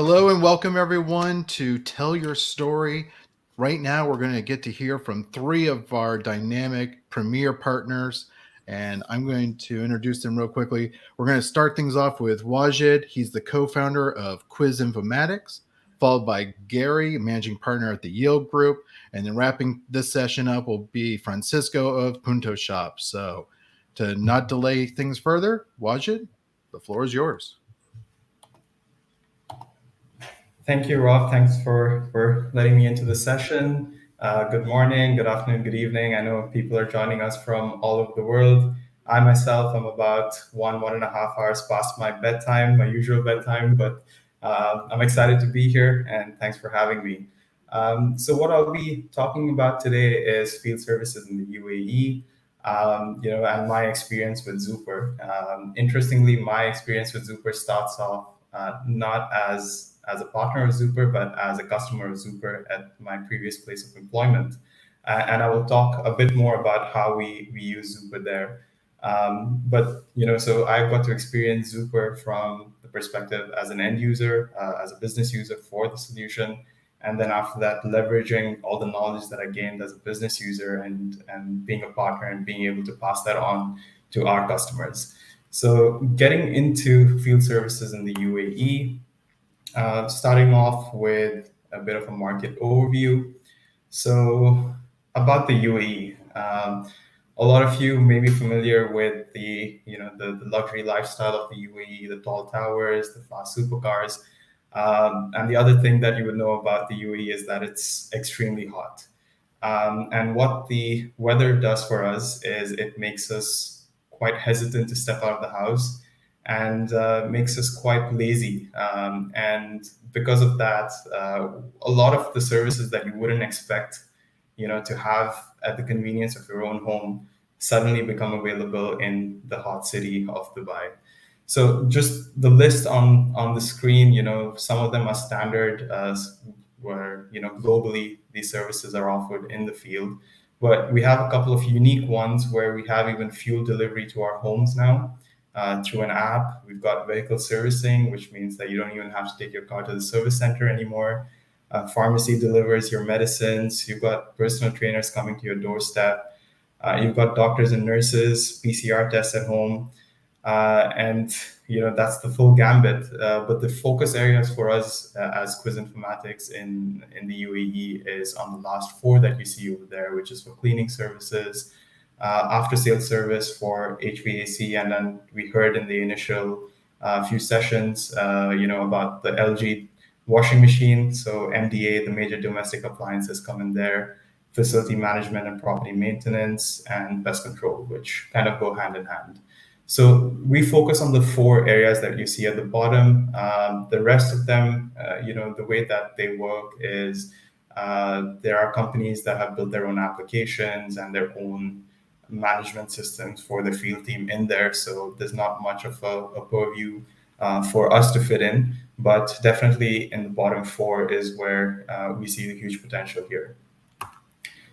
Hello and welcome everyone to Tell Your Story. Right now, we're going to get to hear from three of our dynamic premier partners, and I'm going to introduce them real quickly. We're going to start things off with Wajid. He's the co-founder of Quiz Informatics, followed by Gary, managing partner at the Yield Group, and then wrapping this session up will be Francisco of Punto Shop. So, to not delay things further, Wajid, the floor is yours. Thank you, Rob. Thanks for letting me into the session. Good morning, good afternoon, good evening. I know people are joining us from all over the world. I myself am about 1.5 hours past my bedtime, my usual bedtime, but I'm excited to be here and thanks for having me. So what I'll be talking about today is field services in the UAE, and my experience with Zuper. Interestingly, my experience with Zuper starts off not as a partner of Zuper, but as a customer of Zuper at my previous place of employment. And I will talk a bit more about how we use Zuper there. So I've got to experience Zuper from the perspective as an end user, as a business user for the solution. And then after that, leveraging all the knowledge that I gained as a business user and being a partner and being able to pass that on to our customers. So getting into field services in the UAE, starting off with a bit of a market overview. So about the UAE, a lot of you may be familiar with the luxury lifestyle of the UAE, the tall towers, the fast supercars, and the other thing that you would know about the UAE is that it's extremely hot. And what the weather does for us is it makes us quite hesitant to step out of the house and makes us quite lazy. And because of that, a lot of the services that you wouldn't expect, to have at the convenience of your own home suddenly become available in the hot city of Dubai. So just the list on the screen, some of them are standard, where globally these services are offered in the field. But we have a couple of unique ones where we have even fuel delivery to our homes now through an app. We've got vehicle servicing, which means that you don't even have to take your car to the service center anymore. Pharmacy delivers your medicines. You've got personal trainers coming to your doorstep. You've got doctors and nurses, PCR tests at home. And that's the full gambit. But the focus areas for us as Quiz Informatics in the UAE is on the last four that you see over there, which is for cleaning services, after sales service for HVAC, and then we heard in the initial few sessions, about the LG washing machine. So MDA, the major domestic appliances, come in there. Facility management and property maintenance, and pest control, which kind of go hand in hand. So we focus on the four areas that you see at the bottom. The rest of them, the way that they work is there are companies that have built their own applications and their own management systems for the field team in there. So there's not much of a purview for us to fit in, but definitely in the bottom four is where we see the huge potential here.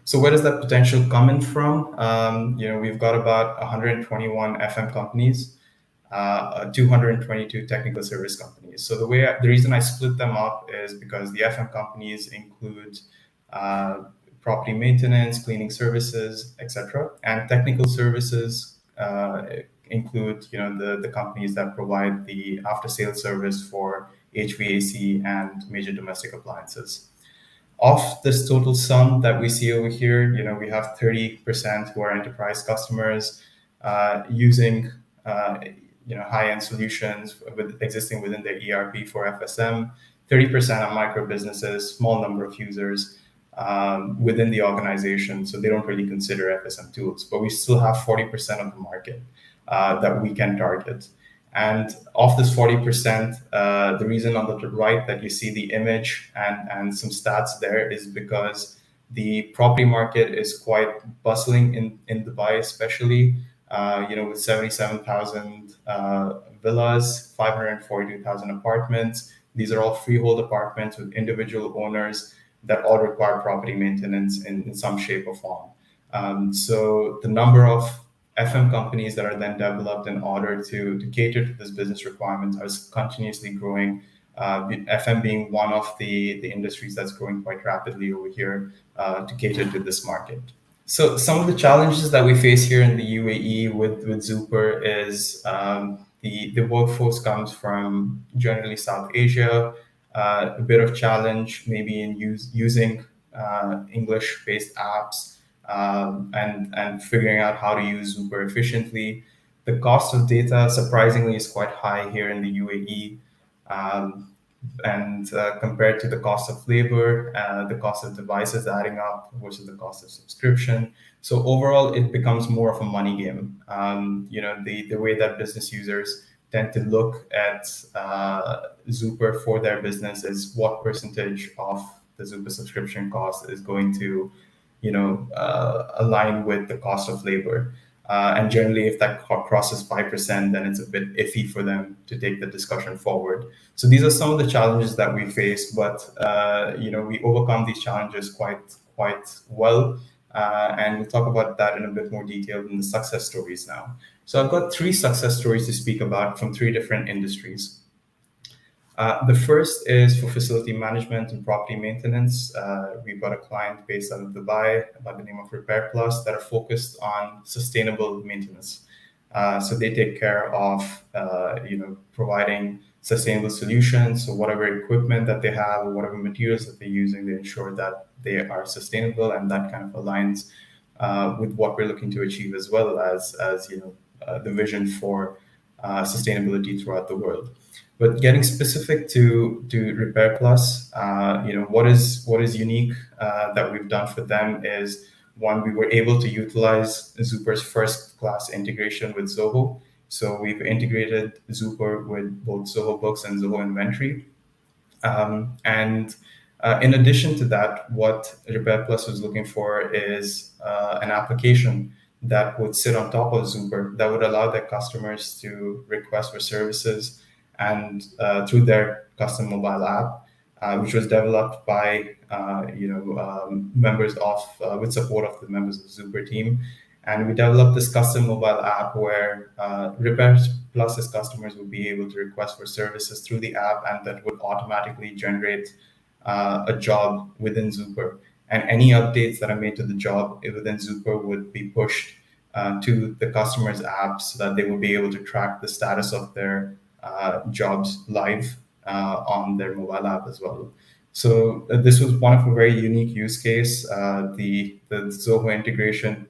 So where does that potential come in from? We've got about 121 FM companies, 222 technical service companies. So the reason I split them up is because the FM companies include property maintenance, cleaning services, etc., and technical services include the companies that provide the after sales service for HVAC and major domestic appliances. Of this total sum that we see over here, we have 30% who are enterprise customers using high-end solutions existing within their ERP for FSM. 30% are micro businesses, small number of users within the organization, so they don't really consider FSM tools. But we still have 40% of the market that we can target. And of this 40%, the reason on the right that you see the image and some stats there is because the property market is quite bustling in Dubai, especially, with 77,000 villas, 542,000 apartments. These are all freehold apartments with individual owners that all require property maintenance in some shape or form. So the number of FM companies that are then developed in order to cater to this business requirements are continuously growing FM being one of the industries that's growing quite rapidly over here to cater to this market. So some of the challenges that we face here in the UAE with Zuper is the workforce comes from generally South Asia, a bit of challenge maybe in using English-based apps and figuring out how to use Zuper efficiently. The cost of data surprisingly is quite high here in the UAE. Um, and compared to the cost of labor, the cost of devices adding up versus the cost of subscription. So overall, it becomes more of a money game. The way that business users tend to look at Zuper for their business is what percentage of the Zuper subscription cost is going to, align with the cost of labor. And generally, if that crosses 5%, then it's a bit iffy for them to take the discussion forward. So these are some of the challenges that we face, but we overcome these challenges quite well. And we'll talk about that in a bit more detail in the success stories now. So I've got three success stories to speak about from three different industries. The first is for facility management and property maintenance. We've got a client based out of Dubai by the name of Repair Plus that are focused on sustainable maintenance. So they take care of, providing sustainable solutions. So whatever equipment that they have or whatever materials that they're using, they ensure that they are sustainable, and that kind of aligns with what we're looking to achieve, as well as the vision for sustainability throughout the world. But getting specific to Repair Plus, what is unique that we've done for them is, one, we were able to utilize Zuper's first class integration with Zoho. So we've integrated Zuper with both Zoho Books and Zoho Inventory. And in addition to that, what Repair Plus was looking for is an application that would sit on top of Zuper that would allow their customers to request for services and through their custom mobile app, which was developed by members of with support of the members of the Zuper team. And we developed this custom mobile app where Repair Plus's customers would be able to request for services through the app, and that would automatically generate a job within Zuper. And any updates that are made to the job within Zuper would be pushed to the customer's app so that they will be able to track the status of their jobs live on their mobile app as well. So this was one of a very unique use case. The Zoho integration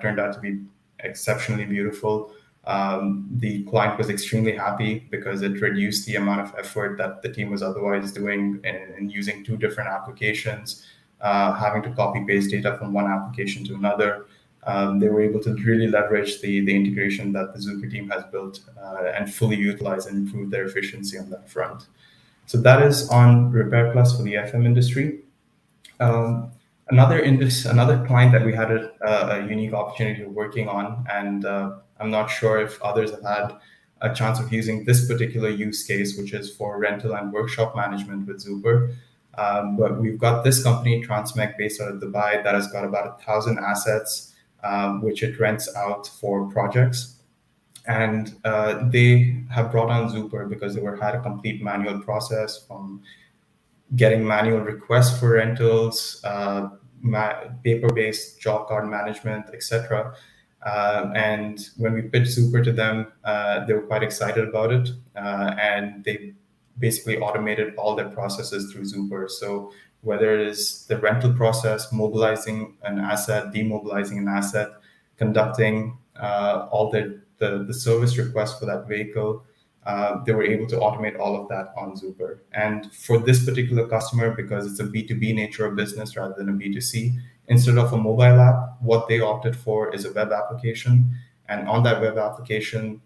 turned out to be exceptionally beautiful. The client was extremely happy because it reduced the amount of effort that the team was otherwise doing in using two different applications, having to copy paste data from one application to another. They were able to really leverage the integration that the Zuper team has built and fully utilize and improve their efficiency on that front. So that is on Repair Plus for the FM industry. Another client that we had a unique opportunity of working on, and I'm not sure if others have had a chance of using this particular use case, which is for rental and workshop management with Zuper. But we've got this company, Transmec, based out of Dubai, that has got about 1,000 assets, which it rents out for projects. And they have brought on Zuper because they had a complete manual process, from getting manual requests for rentals, paper-based job card management, etc. And when we pitched Zuper to them, they were quite excited about it, and they basically automated all their processes through Zuper. So whether it is the rental process, mobilizing an asset, demobilizing an asset, conducting all the service requests for that vehicle, they were able to automate all of that on Zuper. And for this particular customer, because it's a B2B nature of business rather than a B2C, instead of a mobile app, what they opted for is a web application. And on that web application,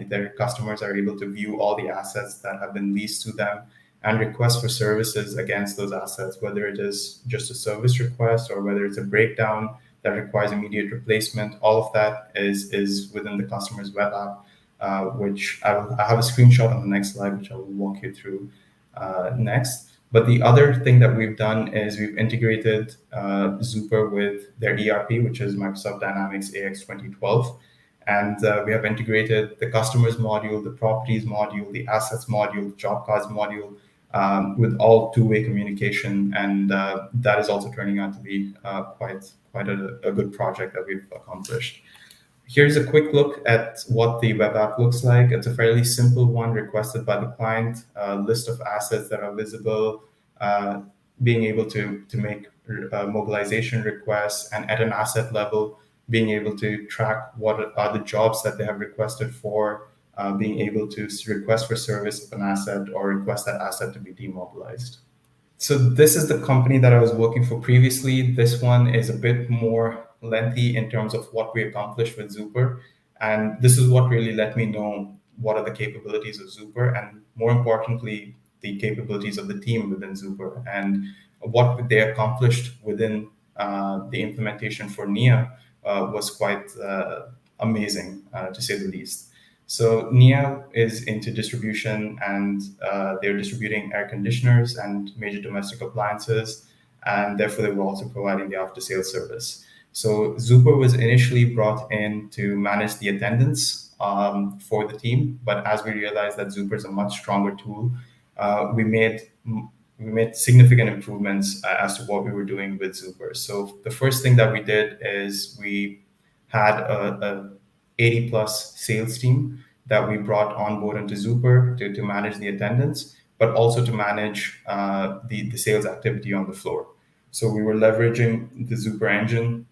their customers are able to view all the assets that have been leased to them and request for services against those assets, whether it is just a service request or whether it's a breakdown that requires immediate replacement. All of that is within the customer's web app, which I have a screenshot on the next slide, which I will walk you through next. But the other thing that we've done is we've integrated Zuper with their ERP, which is Microsoft Dynamics AX 2012. And we have integrated the customers module, the properties module, the assets module, job cards module with all two-way communication, and that is also turning out to be quite a good project that we've accomplished. Here's a quick look at what the web app looks like. It's a fairly simple one requested by the client, a list of assets that are visible, uh, being able to make mobilization requests, and at an asset level, being able to track what are the jobs that they have requested for, being able to request for service of an asset or request that asset to be demobilized. So this is the company that I was working for previously. This one is a bit more lengthy in terms of what we accomplished with Zuper. And this is what really let me know what are the capabilities of Zuper and more importantly, the capabilities of the team within Zuper and what they accomplished within the implementation for NIA was quite amazing, to say the least. So NIA is into distribution, and they're distributing air conditioners and major domestic appliances, and therefore they were also providing the after-sales service. So Zuper was initially brought in to manage the attendance for the team, but as we realized that Zuper is a much stronger tool, we made significant improvements as to what we were doing with Zuper. So the first thing that we did is we had a 80 plus sales team that we brought on board into Zuper to manage the attendance, but also to manage the sales activity on the floor. So we were leveraging the Zuper engine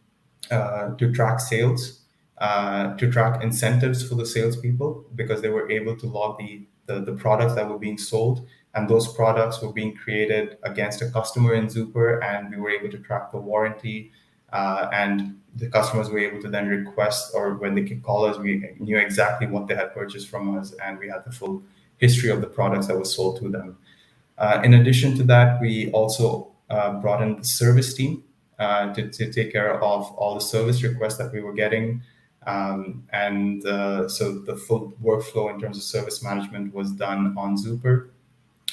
to track sales, to track incentives for the salespeople because they were able to log the products that were being sold. And those products were being created against a customer in Zuper, and we were able to track the warranty. And the customers were able to then request, or when they could call us, we knew exactly what they had purchased from us, and we had the full history of the products that was sold to them. In addition to that, we also brought in the service team to take care of all the service requests that we were getting. So the full workflow in terms of service management was done on Zuper.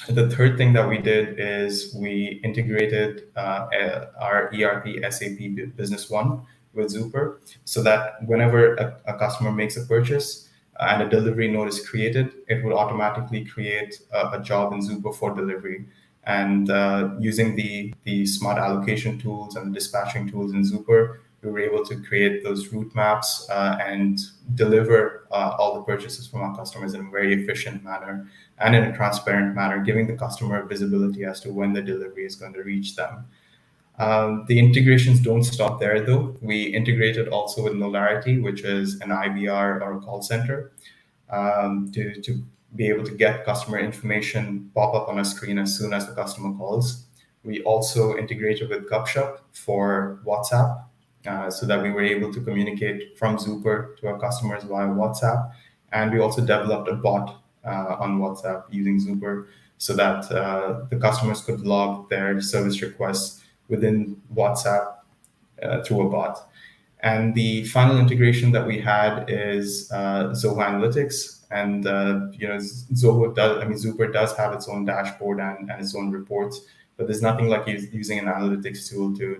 The third thing that we did is we integrated our ERP SAP Business One with Zuper so that whenever a customer makes a purchase and a delivery note is created, it would automatically create a job in Zuper for delivery. And using the smart allocation tools and the dispatching tools in Zuper, we were able to create those route maps and deliver all the purchases from our customers in a very efficient manner and in a transparent manner, giving the customer visibility as to when the delivery is going to reach them. The integrations don't stop there, though. We integrated also with Nolarity, which is an IVR or a call center, to be able to get customer information pop up on a screen as soon as the customer calls. We also integrated with GupShop for WhatsApp, so that we were able to communicate from Zuper to our customers via WhatsApp. And we also developed a bot on WhatsApp using Zuper so that the customers could log their service requests within WhatsApp through a bot. And the final integration that we had is Zoho Analytics. And Zuper does have its own dashboard and its own reports, but there's nothing like using an analytics tool to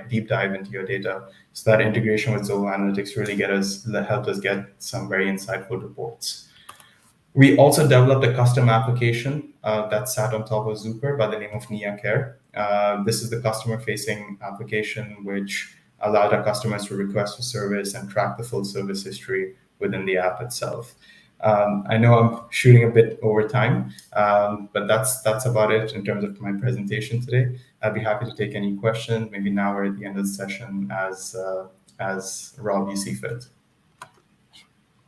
deep dive into your data. So that integration with Zoho Analytics really helped us get some very insightful reports. We also developed a custom application that sat on top of Zuper by the name of Nia Care. This is the customer-facing application which allowed our customers to request for service and track the full service history within the app itself. I know I'm shooting a bit over time, but that's about it in terms of my presentation today. I'd be happy to take any questions, maybe now or at the end of the session as Rob you see fit.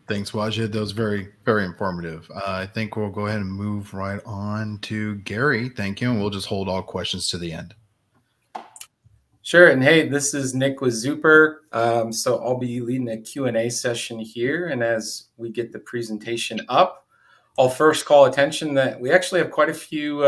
Thanks, Wajid. That was very, very informative. I think we'll go ahead and move right on to Gary. Thank you. And we'll just hold all questions to the end. Sure. And hey, this is Nick with Zuper. So I'll be leading a Q&A session here. And as we get the presentation up, I'll first call attention that we actually have quite a few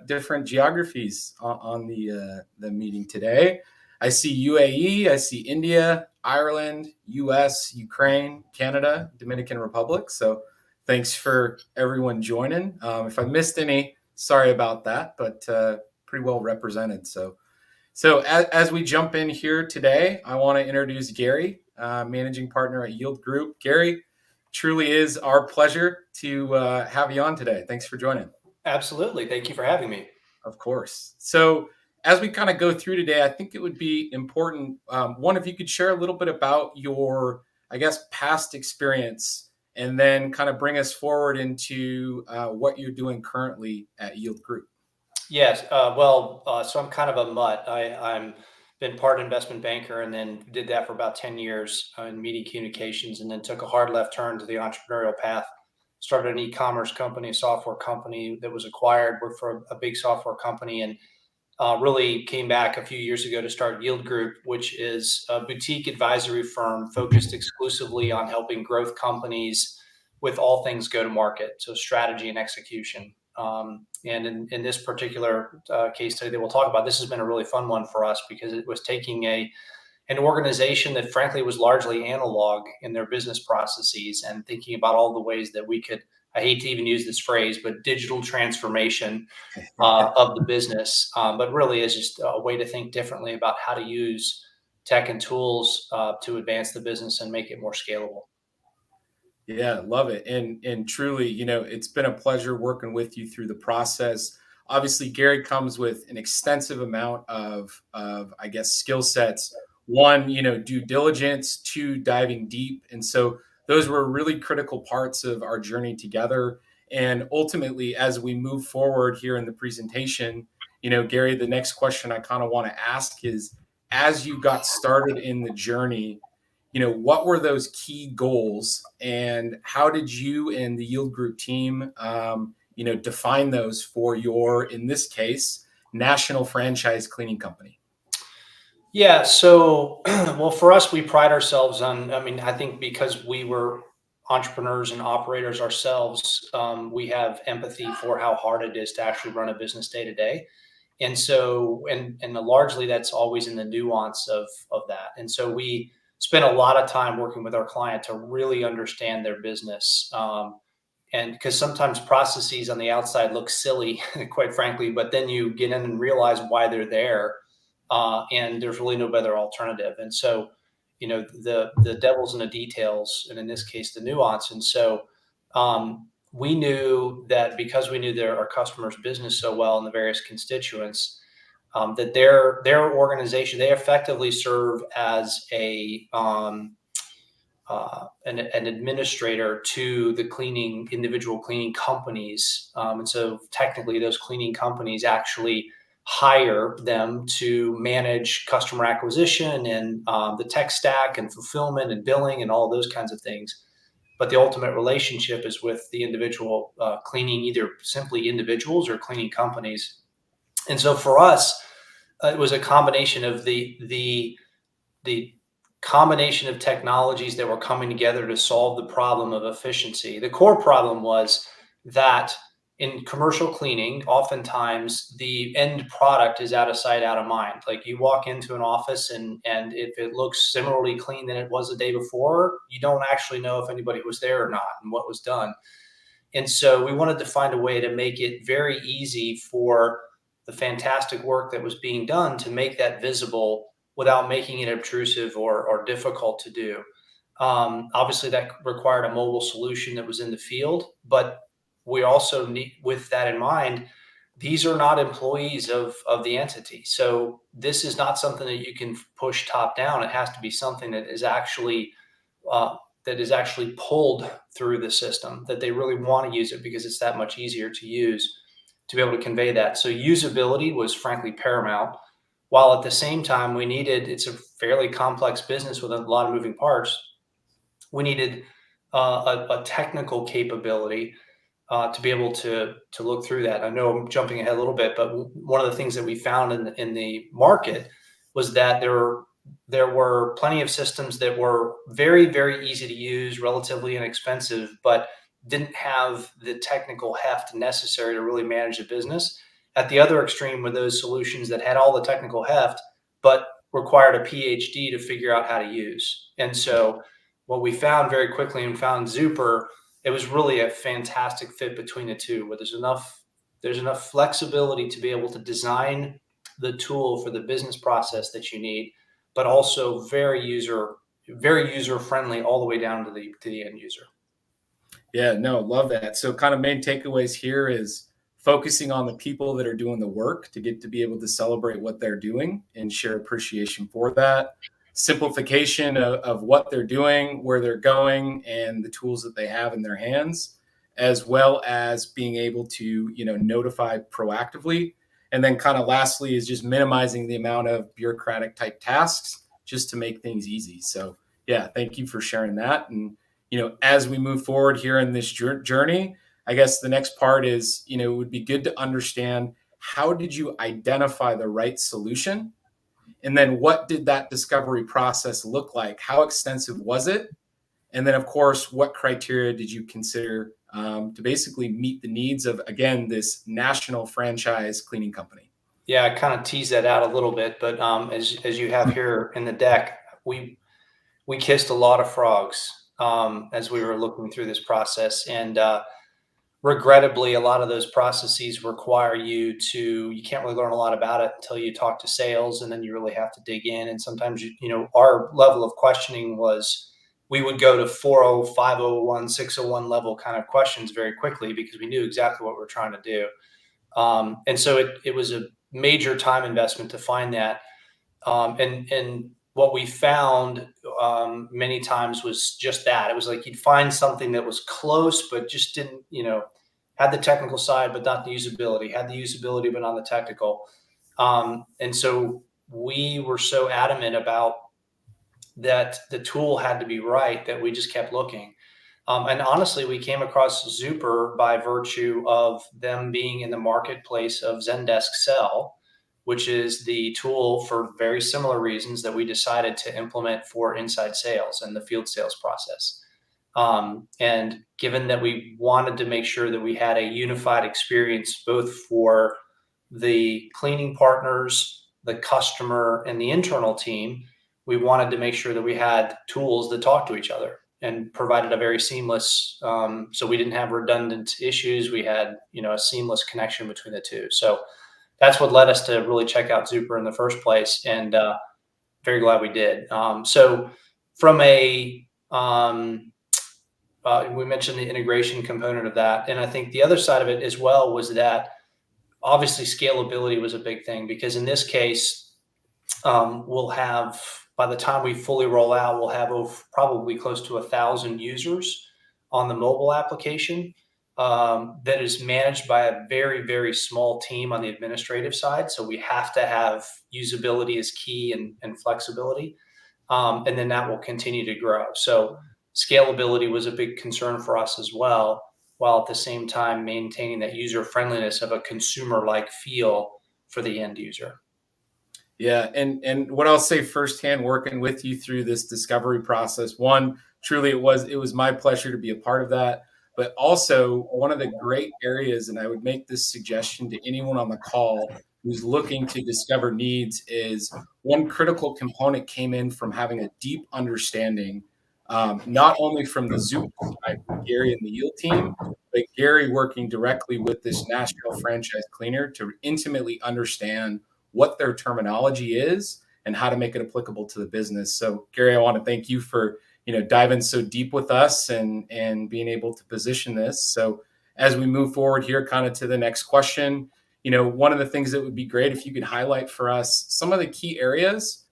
different geographies on the meeting today. I see UAE, I see India, Ireland, US, Ukraine, Canada, Dominican Republic. So thanks for everyone joining. If I missed any, sorry about that, but pretty well represented. So as we jump in here today, I want to introduce Gary, managing partner at Yield Group. Gary, truly is our pleasure to have you on today. Thanks for joining. Absolutely. Thank you for having me. Of course. So, as we kind of go through today, I think it would be important. One, if you could share a little bit about your, I guess, past experience, and then kind of bring us forward into what you're doing currently at Yield Group. Yes. So I'm kind of a mutt. I'm been part investment banker and then did that for about 10 years in media communications and then took a hard left turn to the entrepreneurial path. Started an e-commerce company, a software company that was acquired, worked for a big software company, and really came back a few years ago to start Yield Group, which is a boutique advisory firm focused exclusively on helping growth companies with all things go to market, so strategy and execution. And in this particular case study that we'll talk about, this has been a really fun one for us because it was taking an organization that frankly was largely analog in their business processes and thinking about all the ways that we could, I hate to even use this phrase, but digital transformation of the business, but really is just a way to think differently about how to use tech and tools to advance the business and make it more scalable. Yeah, love it. And truly, it's been a pleasure working with you through the process. Obviously, Gary comes with an extensive amount of I guess skill sets. One, due diligence, two, diving deep. And so those were really critical parts of our journey together. And ultimately, as we move forward here in the presentation, Gary, the next question I kind of want to ask is, as you got started in the journey, what were those key goals and how did you and the Yield Group team, define those for your, in this case, national franchise cleaning company? Yeah. So, well, for us, we pride ourselves on, I mean, I think because we were entrepreneurs and operators ourselves, we have empathy for how hard it is to actually run a business day to day. And so, and largely that's always in the nuance of that. And so we spend a lot of time working with our client to really understand their business. And because sometimes processes on the outside look silly, quite frankly, but then you get in and realize why they're there, and there's really no better alternative. And so, the devil's in the details, and in this case, the nuance. And so, we knew that because we knew our customers' business so well and the various constituents, that their organization, they effectively serve as an administrator to the individual cleaning companies. And so technically those cleaning companies actually hire them to manage customer acquisition and the tech stack and fulfillment and billing and all those kinds of things. But the ultimate relationship is with the individual cleaning, either simply individuals or cleaning companies. And so for us, it was a combination of the combination of technologies that were coming together to solve the problem of efficiency. The core problem was that in commercial cleaning, oftentimes the end product is out of sight, out of mind. Like you walk into an office and if it looks similarly clean than it was the day before, you don't actually know if anybody was there or not and what was done. And so we wanted to find a way to make it very easy for the fantastic work that was being done to make that visible without making it obtrusive or difficult to do. Obviously, that required a mobile solution that was in the field, but we also need, with that in mind, these are not employees of the entity. So this is not something that you can push top down. It has to be something uh, that is actually pulled through the system, that they really want to use it because it's that much easier to use to be able to convey that. So usability was frankly paramount, while at the same time it's a fairly complex business with a lot of moving parts. We needed a technical capability to be able to look through that. I know I'm jumping ahead a little bit, but one of the things that we found in the market was that there were plenty of systems that were very, very easy to use, relatively inexpensive, but didn't have the technical heft necessary to really manage the business. At the other extreme were those solutions that had all the technical heft, but required a PhD to figure out how to use. And so what we found very quickly and found Zuper, it was really a fantastic fit between the two, where there's enough flexibility to be able to design the tool for the business process that you need, but also very user friendly all the way down to the end user. Yeah, no, love that. So kind of main takeaways here is focusing on the people that are doing the work to get to be able to celebrate what they're doing and share appreciation for that. Simplification of what they're doing, where they're going, and the tools that they have in their hands, as well as being able to, notify proactively. And then kind of lastly is just minimizing the amount of bureaucratic type tasks just to make things easy. So yeah, thank you for sharing that. And, as we move forward here in this journey, I guess the next part is, it would be good to understand, how did you identify the right solution? And then what did that discovery process look like? How extensive was it? And then, of course, what criteria did you consider to basically meet the needs of, again, this national franchise cleaning company? Yeah, I kind of teased that out a little bit, but as you have here in the deck, we kissed a lot of frogs as we were looking through this process, and regrettably, a lot of those processes require you can't really learn a lot about it until you talk to sales, and then you really have to dig in. And sometimes, our level of questioning was, we would go to 4.0, 5.01, 6.01 level kind of questions very quickly because we knew exactly what we were trying to do. And so it was a major time investment to find that. And what we found many times was just that. It was like you'd find something that was close, but just didn't, had the technical side, but not the usability, had the usability, but not the technical. And so we were so adamant about that the tool had to be right that we just kept looking. And honestly, we came across Zuper by virtue of them being in the marketplace of Zendesk Sell, which is the tool for very similar reasons that we decided to implement for inside sales and the field sales process. And given that we wanted to make sure that we had a unified experience, both for the cleaning partners, the customer, and the internal team, we wanted to make sure that we had tools that talk to each other and provided a very seamless, so we didn't have redundant issues. We had, a seamless connection between the two. So that's what led us to really check out Zuper in the first place, and very glad we did. So from we mentioned the integration component of that, and I think the other side of it as well was that obviously scalability was a big thing, because in this case, we'll have, by the time we fully roll out, we'll have probably close to 1,000 users on the mobile application that is managed by a very, very small team on the administrative side. So we have to have usability as key, and flexibility. And then that will continue to grow. So scalability was a big concern for us as well, while at the same time maintaining that user friendliness of a consumer-like feel for the end user. Yeah, and what I'll say firsthand, working with you through this discovery process, one, truly it was my pleasure to be a part of that. But also, one of the great areas, and I would make this suggestion to anyone on the call who's looking to discover needs, is one critical component came in from having a deep understanding, not only from the Zoom side, Gary and the Yield team, but Gary working directly with this national franchise cleaner to intimately understand what their terminology is and how to make it applicable to the business. So Gary, I want to thank you for, diving so deep with us and being able to position this. So as we move forward here, kind of to the next question, one of the things that would be great if you could highlight for us some of the key areas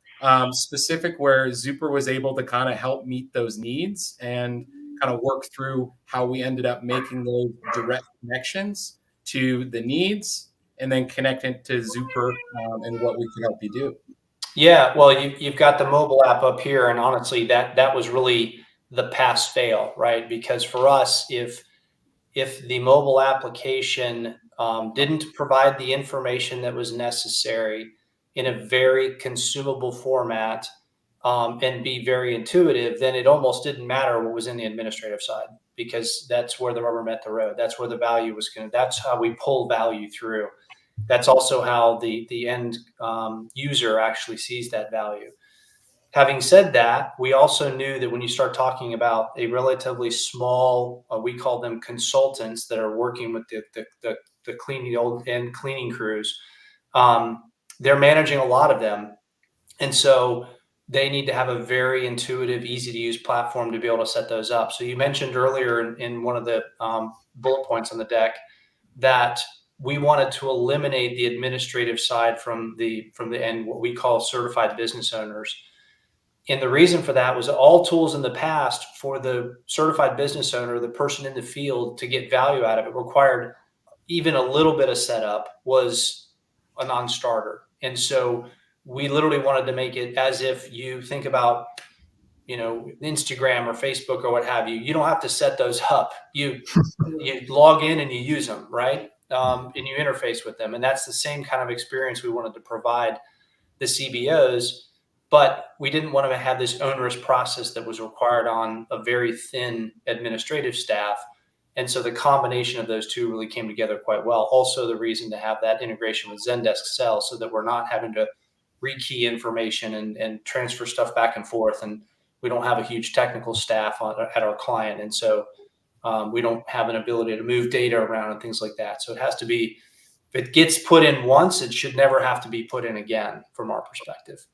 specific where Zuper was able to kind of help meet those needs and kind of work through how we ended up making those direct connections to the needs, and then connect it to Zuper and what we can help you do. Yeah, well, you've got the mobile app up here, and honestly, that was really the pass fail, right? Because for us, if the mobile application didn't provide the information that was necessary in a very consumable format and be very intuitive, then it almost didn't matter what was in the administrative side, because that's where the rubber met the road. That's where the value was going to, that's how we pull value through. That's also how the end user actually sees that value. Having said that, we also knew that when you start talking about a relatively small, we call them consultants that are working with the cleaning, old end cleaning crews, they're managing a lot of them. And so they need to have a very intuitive, easy to use platform to be able to set those up. So you mentioned earlier in one of the bullet points on the deck that we wanted to eliminate the administrative side from the end, what we call certified business owners. And the reason for that was all tools in the past for the certified business owner, the person in the field, to get value out of it required even a little bit of setup, was a non-starter. And so we literally wanted to make it as if you think about, Instagram or Facebook or what have you. You don't have to set those up. You log in and you use them, right? And you interface with them. And that's the same kind of experience we wanted to provide the CBOs, but we didn't want to have this onerous process that was required on a very thin administrative staff. And so the combination of those two really came together quite well. Also, the reason to have that integration with Zendesk Sell, so that we're not having to rekey information and transfer stuff back and forth. And we don't have a huge technical staff at our client. And so we don't have an ability to move data around and things like that. So it has to be, if it gets put in once, it should never have to be put in again from our perspective.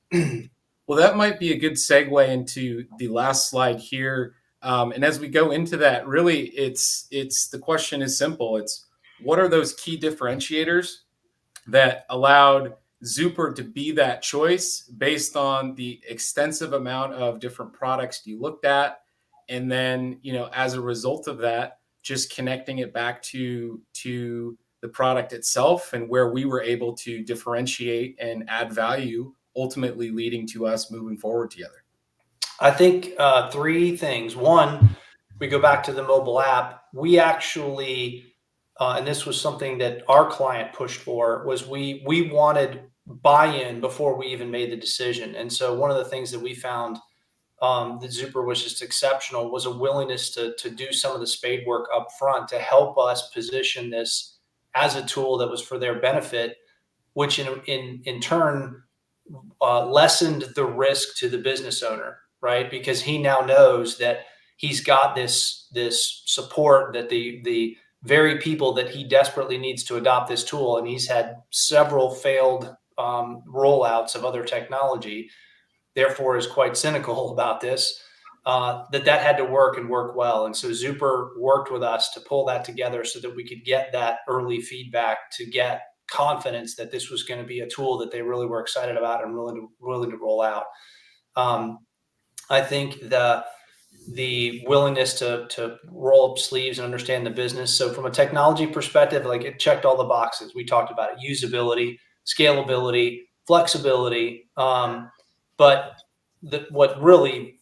Well, that might be a good segue into the last slide here. And as we go into that, really, it's the question is simple. It's, what are those key differentiators that allowed Zuper to be that choice based on the extensive amount of different products you looked at, and then as a result of that, just connecting it back to the product itself and where we were able to differentiate and add value, ultimately leading to us moving forward together. I think three things. One, we go back to the mobile app. We actually, and this was something that our client pushed for, was we wanted buy-in before we even made the decision. And so one of the things that we found that Zuper was just exceptional was a willingness to do some of the spade work up front to help us position this as a tool that was for their benefit, which in turn lessened the risk to the business owner, right? Because he now knows that he's got this support, that the very people that he desperately needs to adopt this tool, and he's had several failed rollouts of other technology, therefore is quite cynical about this, that had to work and work well. And so Zuper worked with us to pull that together so that we could get that early feedback, to get confidence that this was going to be a tool that they really were excited about and willing to roll out. I think the willingness to roll up sleeves and understand the business. So from a technology perspective, like, it checked all the boxes. We talked about it: usability, scalability, flexibility. But what really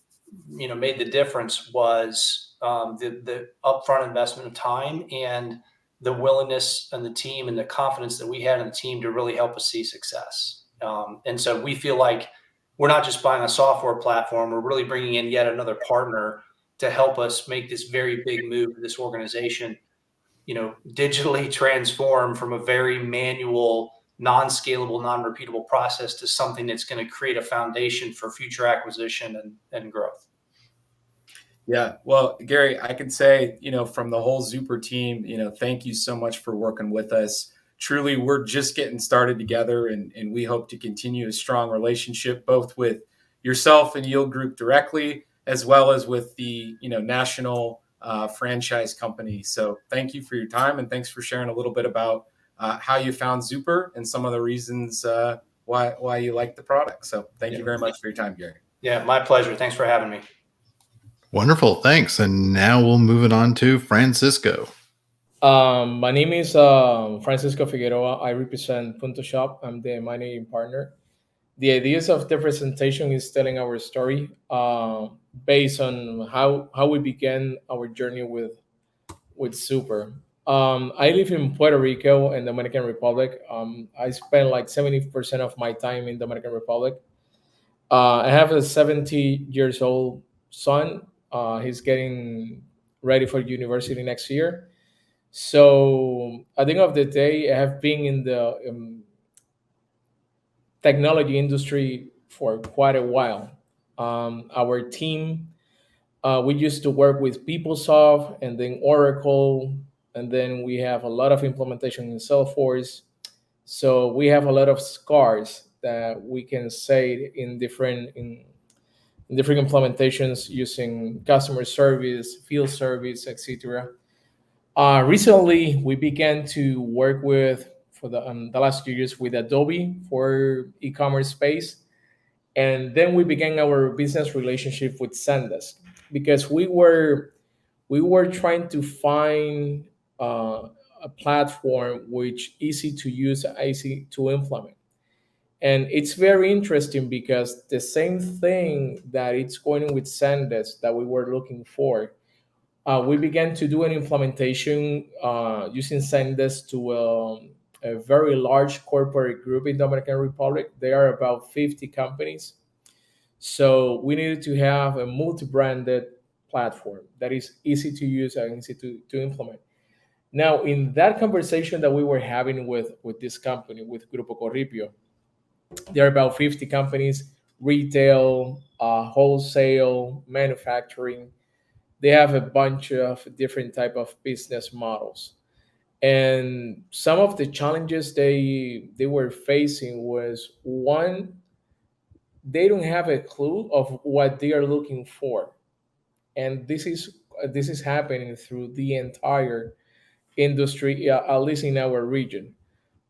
made the difference was the upfront investment of time and the willingness and the team and the confidence that we had in the team to really help us see success. And so we feel like we're not just buying a software platform, we're really bringing in yet another partner to help us make this very big move to this organization, digitally transform from a very manual, non-scalable, non-repeatable process to something that's going to create a foundation for future acquisition and growth. Yeah, well, Gary, I can say, from the whole Zuper team, thank you so much for working with us. Truly, we're just getting started together, and we hope to continue a strong relationship, both with yourself and Yield Group directly, as well as with the national franchise company. So thank you for your time, and thanks for sharing a little bit about how you found Zuper and some of the reasons why you like the product. So thank you very much for your time, Gary. Yeah, my pleasure. Thanks for having me. Wonderful. Thanks. And now we'll move it on to Francisco. My name is Francisco Figueroa. I represent Punto Shop. I'm the managing partner. The ideas of the presentation is telling our story based on how we began our journey with Zuper. I live in Puerto Rico and Dominican Republic. I spend like 70% of my time in Dominican Republic. I have a 70 years old son. He's getting ready for university next year. So at the end of the day, I have been in the technology industry for quite a while. Our team, we used to work with PeopleSoft and then Oracle, and then we have a lot of implementation in Salesforce. So we have a lot of scars that we can say in different implementations using customer service, field service, etc. Recently, we began to work with for the last few years with Adobe for e-commerce space, and then we began our business relationship with Zendesk because we were trying to find a platform which easy to use, easy to implement. And it's very interesting because the same thing that it's going on with Zendesk that we were looking for, we began to do an implementation using Zendesk to a very large corporate group in Dominican Republic. There are about 50 companies. So we needed to have a multi-branded platform that is easy to use and easy to implement. Now, in that conversation that we were having with this company, with Grupo Corripio, there are about 50 companies, retail, wholesale, manufacturing. They have a bunch of different type of business models. And some of the challenges they were facing was one, they don't have a clue of what they are looking for. And this is happening through the entire industry, yeah, at least in our region.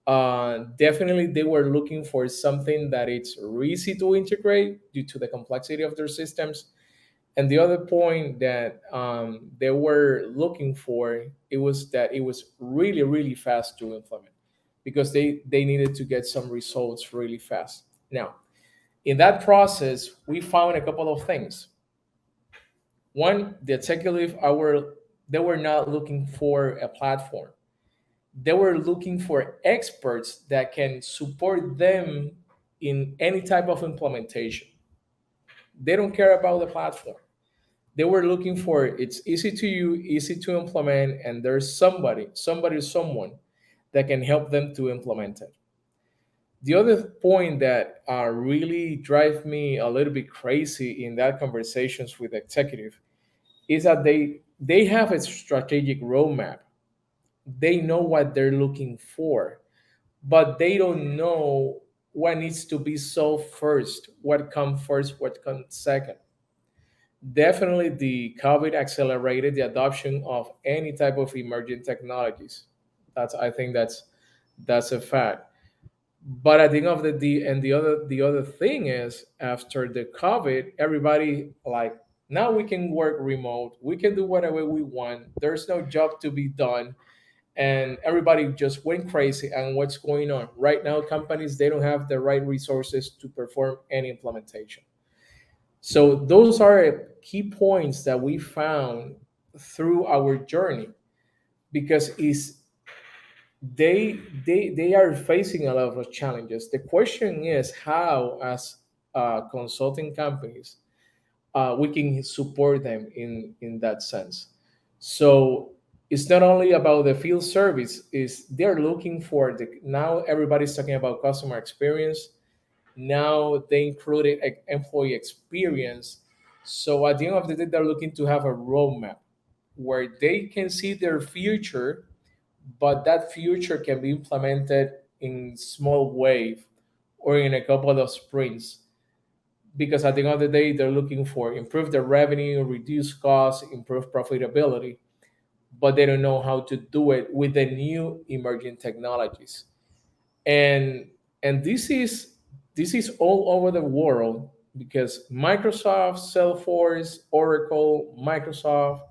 Definitely, they were looking for something that it's easy to integrate due to the complexity of their systems. And the other point that they were looking for, it was that it was really, really fast to implement because they needed to get some results really fast. Now, in that process, we found a couple of things. One, the executive, they were not looking for a platform. They were looking for experts that can support them in any type of implementation. They don't care about the platform. They were looking for it's easy to use, easy to implement, and there's someone that can help them to implement it. The other point that really drive me a little bit crazy in that conversations with executive is that they have a strategic roadmap. They know what they're looking for, but they don't know what needs to be solved first, what comes first, what comes second. Definitely, the COVID accelerated the adoption of any type of emerging technologies. I think that's a fact. But at the end of the other thing is after the COVID, everybody like now we can work remote, we can do whatever we want. There's no job to be done, and everybody just went crazy. And what's going on right now? Companies they don't have the right resources to perform any implementation. So those are key points that we found through our journey because is they are facing a lot of challenges. The question is how, as consulting companies, we can support them in that sense. So it's not only about the field service; is they're looking for the now everybody's talking about customer experience. Now they included employee experience. So at the end of the day, they're looking to have a roadmap where they can see their future, but that future can be implemented in small wave or in a couple of sprints. Because at the end of the day, they're looking for improve their revenue, reduce costs, improve profitability, but they don't know how to do it with the new emerging technologies. And this is all over the world because Microsoft, Salesforce, Oracle, Microsoft,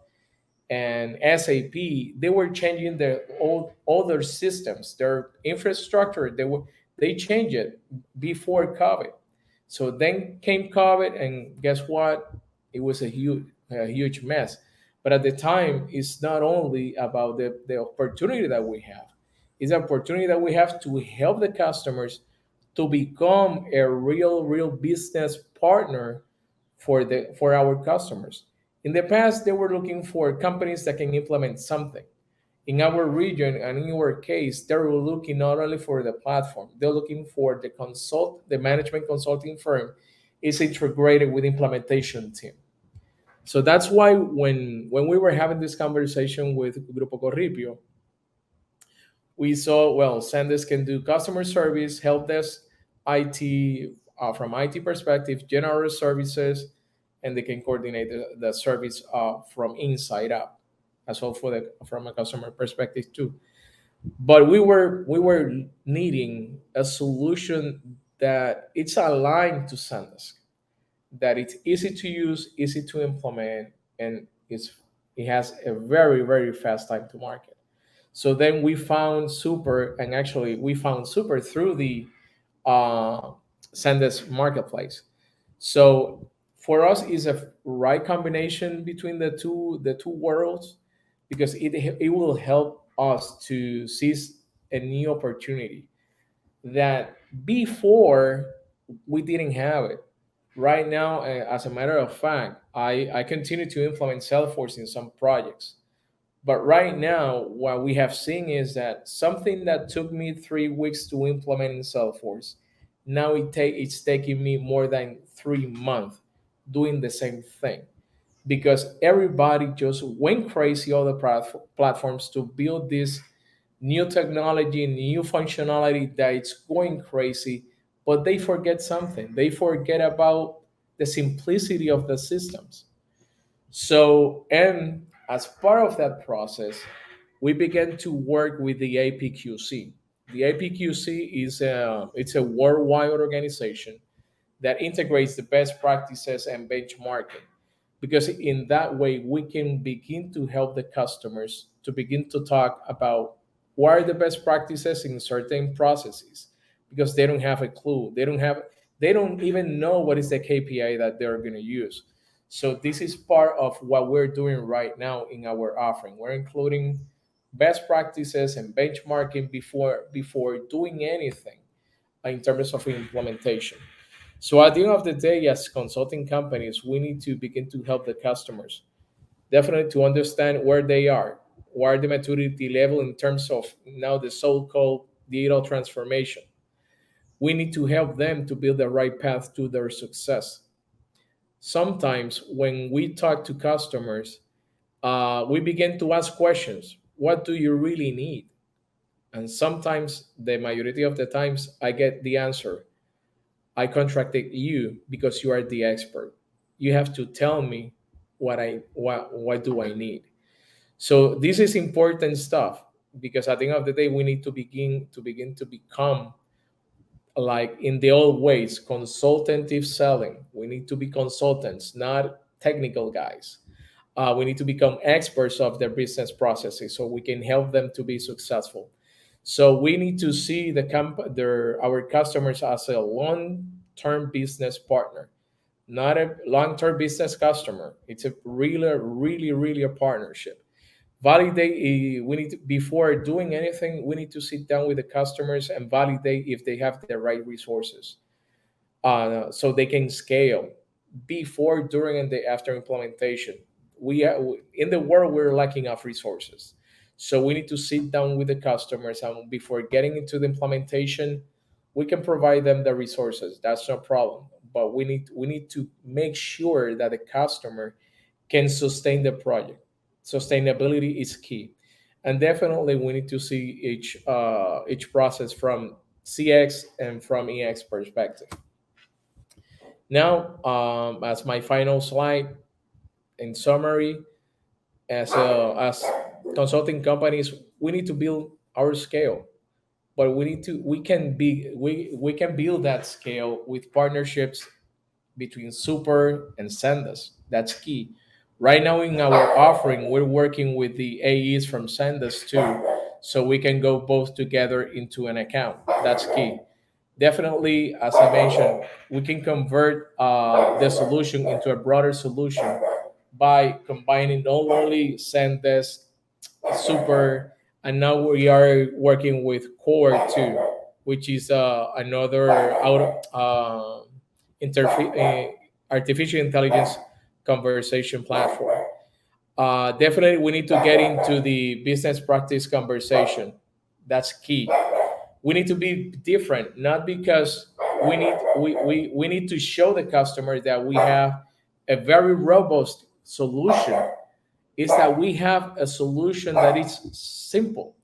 and SAP, they were changing their all their systems, their infrastructure. They changed it before COVID. So then came COVID, and guess what? It was a huge mess. But at the time, it's not only about the opportunity that we have; it's an opportunity that we have to help the customers to become a real business partner for our customers. In the past, they were looking for companies that can implement something. In our region and in our case, they were looking not only for the platform, they're looking for the management consulting firm is integrated with implementation team. So that's why when we were having this conversation with Grupo Corripio, we saw well, Sanders can do customer service, help desk, IT from IT perspective, general services, and they can coordinate the service from inside out. as well for the from a customer perspective too. But we were needing a solution that it's aligned to SanDisk, that it's easy to use, easy to implement, and it has a very very fast time to market. So then we found Super, and actually we found Super through the uh, SanDisk marketplace. So for us, is a right combination between the two worlds, because it will help us to seize a new opportunity that before we didn't have it. Right now, as a matter of fact, I continue to implement Salesforce in some projects. But right now, what we have seen is that something that took me 3 weeks to implement in Salesforce, now it's taking me more than 3 months doing the same thing, because everybody just went crazy on the platforms to build this new technology, new functionality that it's going crazy, but they forget something. They forget about the simplicity of the systems. So, and as part of that process, we began to work with the APQC. The APQC it's a worldwide organization that integrates the best practices and benchmarking, because in that way we can begin to help the customers to begin to talk about what are the best practices in certain processes, because they don't have a clue, they don't even know what is the KPI that they're going to use. So this is part of what we're doing right now in our offering. We're including best practices and benchmarking before doing anything in terms of implementation. So at the end of the day, as consulting companies, we need to begin to help the customers definitely to understand where they are, where the maturity level in terms of now the so-called digital transformation. We need to help them to build the right path to their success. Sometimes when we talk to customers, we begin to ask questions. What do you really need? And sometimes, the majority of the times, I get the answer. I contracted you because you are the expert. You have to tell me what do I need. So this is important stuff, because at the end of the day we need to become like in the old ways, consultative selling. We need to be consultants, not technical guys. We need to become experts of their business processes so we can help them to be successful. So we need to see our customers as a long-term business partner, not a long-term business customer. It's a really, really, really a partnership. Validate. We need to, before doing anything, we need to sit down with the customers and validate if they have the right resources, so they can scale before, during, and the after implementation. In the world we're lacking of resources, so we need to sit down with the customers, and before getting into the implementation, we can provide them the resources. That's no problem. But we need to make sure that the customer can sustain the project. Sustainability is key, and definitely we need to see each process from CX and from EX perspective. Now, as my final slide, in summary, as consulting companies, we need to build our scale, but we can build that scale with partnerships between Super and Sendas. That's key. Right now in our offering, we're working with the AEs from Sendas too, so we can go both together into an account. That's key. Definitely, as I mentioned, we can convert the solution into a broader solution by combining not only Sendesk, Super, and now we are working with Core too, which is another artificial intelligence conversation platform. Definitely, we need to get into the business practice conversation. That's key. We need to be different, not because we need to show the customer that we have a very robust solution. Is that we have a solution that is simple,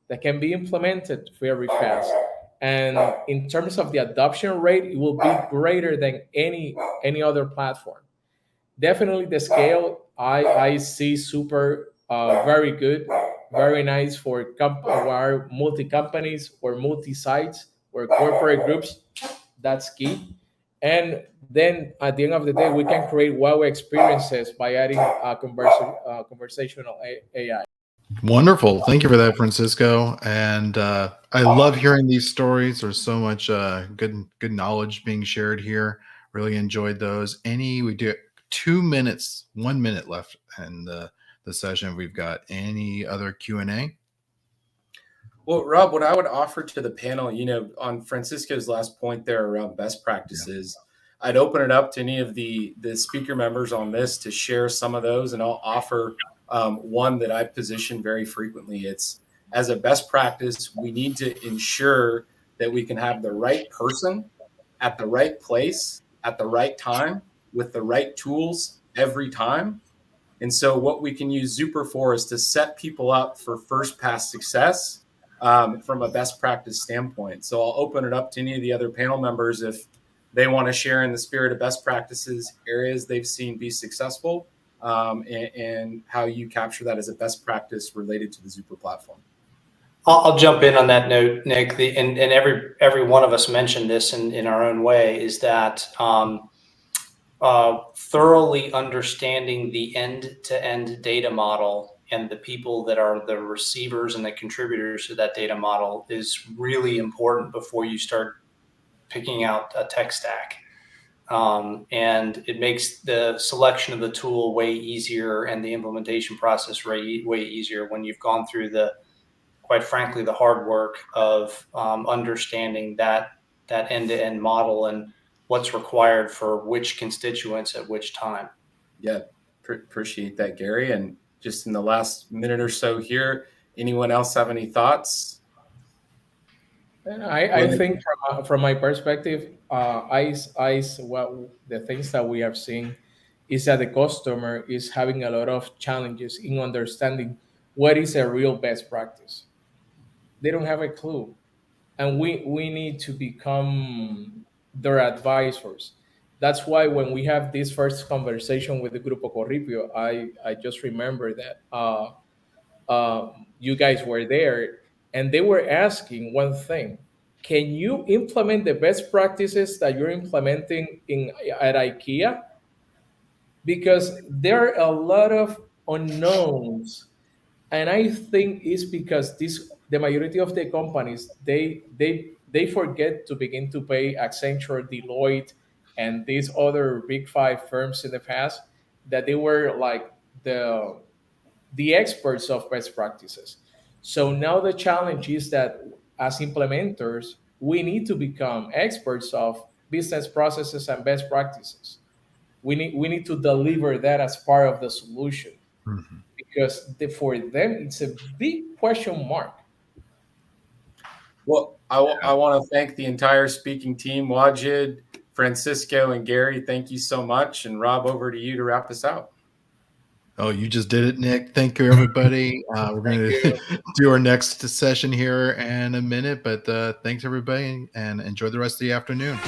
that can be implemented very fast, and in terms of the adoption rate, it will be greater than any other platform. Definitely the scale, I see Super Very good, very nice for our multi companies or multi sites or corporate groups. That's key. And then at the end of the day, we can create wow experiences by adding conversational AI. Wonderful. Thank you for that, Francisco. And I love hearing these stories. There's so much good knowledge being shared here. Really enjoyed those. We do 2 minutes, 1 minute left in the session. We've got any other Q&A? Well, Rob, what I would offer to the panel, on Francisco's last point there around best practices, I'd open it up to any of the speaker members on this to share some of those, and I'll offer one that I position very frequently. It's, as a best practice, we need to ensure that we can have the right person at the right place at the right time with the right tools every time. And so what we can use Zuper for is to set people up for first pass success from a best practice standpoint. So I'll open it up to any of the other panel members if they want to share, in the spirit of best practices, areas they've seen be successful, and how you capture that as a best practice related to the Zuper platform. I'll jump in on that note, Nick. And every one of us mentioned this in our own way, is that thoroughly understanding the end-to-end data model and the people that are the receivers and the contributors to that data model is really important before you start picking out a tech stack. And it makes the selection of the tool way easier and the implementation process way easier when you've gone through quite frankly, the hard work of understanding that end-to-end model and what's required for which constituents at which time. Yeah, appreciate that, Gary. And just in the last minute or so here, anyone else have any thoughts? I think from my perspective, the things that we have seen is that the customer is having a lot of challenges in understanding what is a real best practice. They don't have a clue, and we need to become their advisors. That's why when we have this first conversation with the Grupo Corripio, I just remember that you guys were there, and they were asking one thing: can you implement the best practices that you're implementing at IKEA? Because there are a lot of unknowns, and I think it's because the majority of the companies they forget to begin to pay Accenture, Deloitte, and these other big five firms in the past, that they were like the experts of best practices. So now the challenge is that as implementers, we need to become experts of business processes and best practices. We need to deliver that as part of the solution, Mhm. because for them it's a big question mark. Well, I want to thank the entire speaking team, Wajid, Francisco, and Gary. Thank you so much. And Rob, over to you to wrap us out. Oh, you just did it, Nick. Thank you, everybody. We're going to do our next session here in a minute, but thanks, everybody, and enjoy the rest of the afternoon.